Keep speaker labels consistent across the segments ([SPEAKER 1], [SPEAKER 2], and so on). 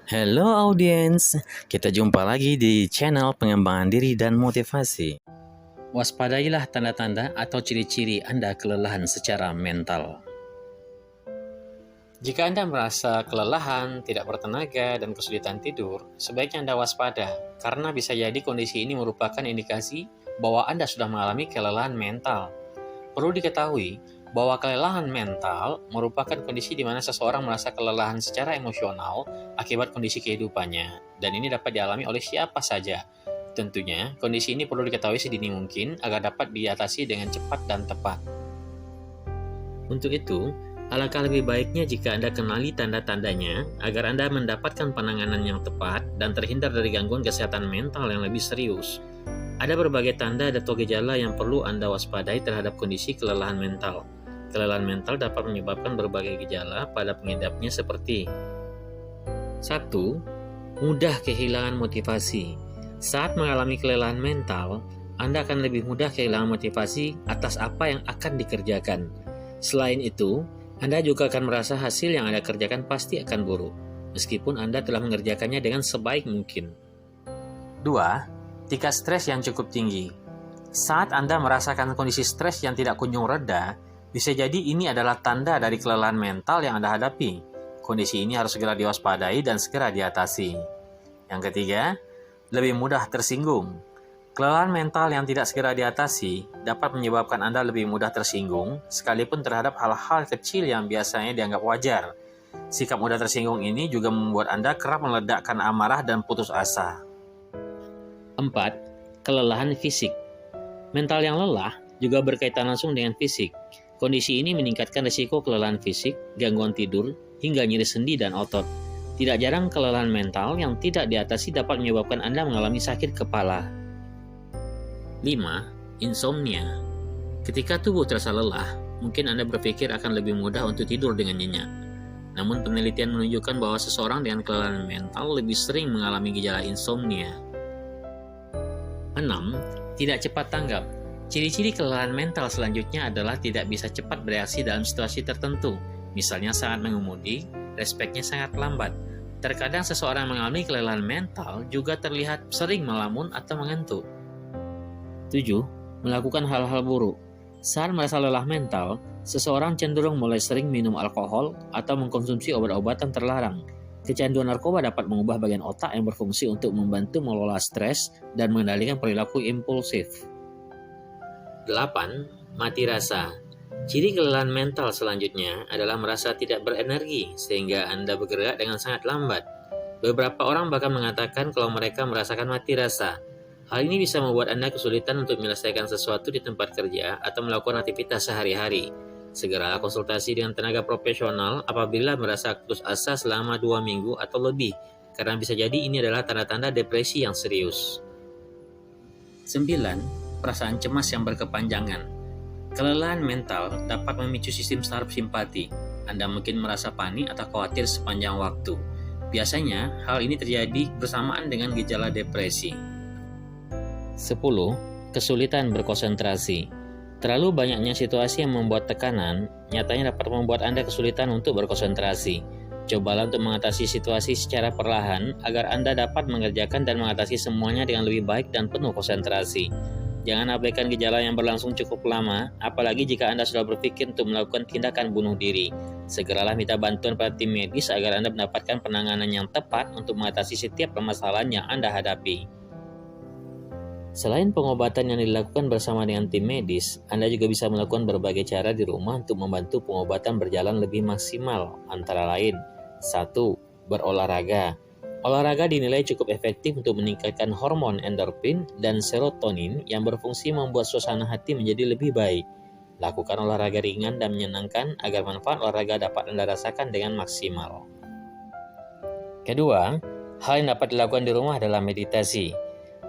[SPEAKER 1] Hello audiens, kita jumpa lagi di channel pengembangan diri dan motivasi. Waspadailah tanda-tanda atau ciri-ciri Anda kelelahan secara mental. Jika Anda merasa kelelahan, tidak bertenaga, dan kesulitan tidur, sebaiknya Anda waspada, karena bisa jadi kondisi ini merupakan indikasi bahwa Anda sudah mengalami kelelahan mental. Perlu diketahui bahwa kelelahan mental merupakan kondisi di mana seseorang merasa kelelahan secara emosional akibat kondisi kehidupannya, dan ini dapat dialami oleh siapa saja. Tentunya, kondisi ini perlu diketahui sedini mungkin agar dapat diatasi dengan cepat dan tepat. Untuk itu, alangkah lebih baiknya jika Anda kenali tanda-tandanya agar Anda mendapatkan penanganan yang tepat dan terhindar dari gangguan kesehatan mental yang lebih serius. Ada berbagai tanda atau gejala yang perlu Anda waspadai terhadap kondisi kelelahan mental. Kelelahan mental dapat menyebabkan berbagai gejala pada pengidapnya seperti 1. Mudah kehilangan motivasi. Saat mengalami kelelahan mental, Anda akan lebih mudah kehilangan motivasi atas apa yang akan dikerjakan. Selain itu, Anda juga akan merasa hasil yang Anda kerjakan pasti akan buruk, meskipun Anda telah mengerjakannya dengan sebaik mungkin. 2. Tingkat stres yang cukup tinggi. Saat Anda merasakan kondisi stres yang tidak kunjung reda, bisa jadi ini adalah tanda dari kelelahan mental yang Anda hadapi. Kondisi ini harus segera diwaspadai dan segera diatasi. Yang ketiga, lebih mudah tersinggung. Kelelahan mental yang tidak segera diatasi dapat menyebabkan Anda lebih mudah tersinggung, sekalipun terhadap hal-hal kecil yang biasanya dianggap wajar. Sikap mudah tersinggung ini juga membuat Anda kerap meledakkan amarah dan putus asa. 4. Kelelahan fisik. Mental yang lelah juga berkaitan langsung dengan fisik. Kondisi ini meningkatkan risiko kelelahan fisik, gangguan tidur, hingga nyeri sendi dan otot. Tidak jarang kelelahan mental yang tidak diatasi dapat menyebabkan Anda mengalami sakit kepala. 5. Insomnia. Ketika tubuh terasa lelah, mungkin Anda berpikir akan lebih mudah untuk tidur dengan nyenyak. Namun penelitian menunjukkan bahwa seseorang dengan kelelahan mental lebih sering mengalami gejala insomnia. 6. Tidak cepat tanggap. Ciri-ciri kelelahan mental selanjutnya adalah tidak bisa cepat bereaksi dalam situasi tertentu. Misalnya saat mengemudi, respeknya sangat lambat. Terkadang seseorang mengalami kelelahan mental juga terlihat sering melamun atau mengantuk. 7. Melakukan hal-hal buruk. Saat merasa lelah mental, seseorang cenderung mulai sering minum alkohol atau mengkonsumsi obat-obatan terlarang. Kecanduan narkoba dapat mengubah bagian otak yang berfungsi untuk membantu mengelola stres dan mengendalikan perilaku impulsif. 8. Mati rasa. Ciri kelelahan mental selanjutnya adalah merasa tidak berenergi sehingga Anda bergerak dengan sangat lambat. Beberapa orang bahkan mengatakan kalau mereka merasakan mati rasa. Hal ini bisa membuat Anda kesulitan untuk menyelesaikan sesuatu di tempat kerja atau melakukan aktivitas sehari-hari. Segeralah konsultasi dengan tenaga profesional apabila merasa putus asa selama 2 minggu atau lebih, karena bisa jadi ini adalah tanda-tanda depresi yang serius. 9. Perasaan cemas yang berkepanjangan. Kelelahan mental dapat memicu sistem saraf simpati. Anda mungkin merasa panik atau khawatir sepanjang waktu. Biasanya, hal ini terjadi bersamaan dengan gejala depresi. 10. Kesulitan berkonsentrasi. Terlalu banyaknya situasi yang membuat tekanan, nyatanya dapat membuat Anda kesulitan untuk berkonsentrasi. Cobalah untuk mengatasi situasi secara perlahan agar Anda dapat mengerjakan dan mengatasi semuanya dengan lebih baik dan penuh konsentrasi. Jangan abaikan gejala yang berlangsung cukup lama, apalagi jika Anda sudah berpikir untuk melakukan tindakan bunuh diri. Segeralah minta bantuan pada tim medis agar Anda mendapatkan penanganan yang tepat untuk mengatasi setiap permasalahan yang Anda hadapi. Selain pengobatan yang dilakukan bersama dengan tim medis, Anda juga bisa melakukan berbagai cara di rumah untuk membantu pengobatan berjalan lebih maksimal, antara lain 1. Berolahraga. Olahraga dinilai cukup efektif untuk meningkatkan hormon endorfin dan serotonin yang berfungsi membuat suasana hati menjadi lebih baik. Lakukan olahraga ringan dan menyenangkan agar manfaat olahraga dapat Anda rasakan dengan maksimal. Kedua, hal yang dapat dilakukan di rumah adalah meditasi.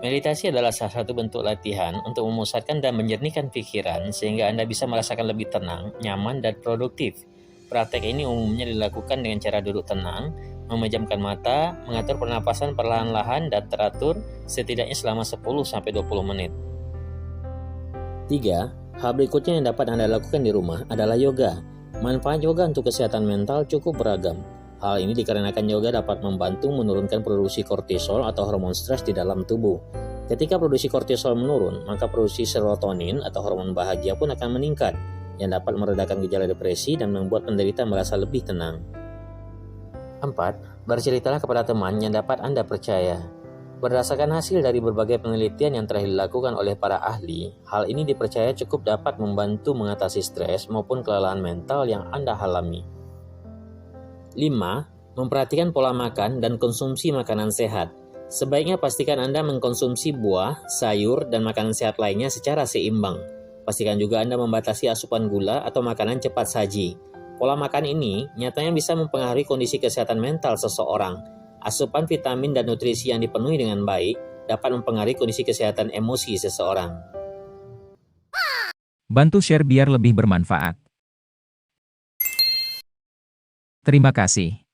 [SPEAKER 1] Meditasi adalah salah satu bentuk latihan untuk memusatkan dan menjernihkan pikiran sehingga Anda bisa merasakan lebih tenang, nyaman, dan produktif. Praktek ini umumnya dilakukan dengan cara duduk tenang, memejamkan mata, mengatur pernapasan perlahan-lahan dan teratur setidaknya selama 10-20 menit. 3. Hal berikutnya yang dapat Anda lakukan di rumah adalah yoga. Manfaat yoga untuk kesehatan mental cukup beragam. Hal ini dikarenakan yoga dapat membantu menurunkan produksi kortisol atau hormon stres di dalam tubuh. Ketika produksi kortisol menurun, maka produksi serotonin atau hormon bahagia pun akan meningkat, yang dapat meredakan gejala depresi dan membuat penderita merasa lebih tenang. 4. Berceritalah kepada teman yang dapat Anda percaya. Berdasarkan hasil dari berbagai penelitian yang telah dilakukan oleh para ahli, hal ini dipercaya cukup dapat membantu mengatasi stres maupun kelelahan mental yang Anda alami. 5. Memperhatikan pola makan dan konsumsi makanan sehat. Sebaiknya pastikan Anda mengkonsumsi buah, sayur, dan makanan sehat lainnya secara seimbang. Pastikan juga Anda membatasi asupan gula atau makanan cepat saji. Pola makan ini nyatanya bisa mempengaruhi kondisi kesehatan mental seseorang. Asupan vitamin dan nutrisi yang dipenuhi dengan baik dapat mempengaruhi kondisi kesehatan emosi seseorang.
[SPEAKER 2] Bantu share biar lebih bermanfaat. Terima kasih.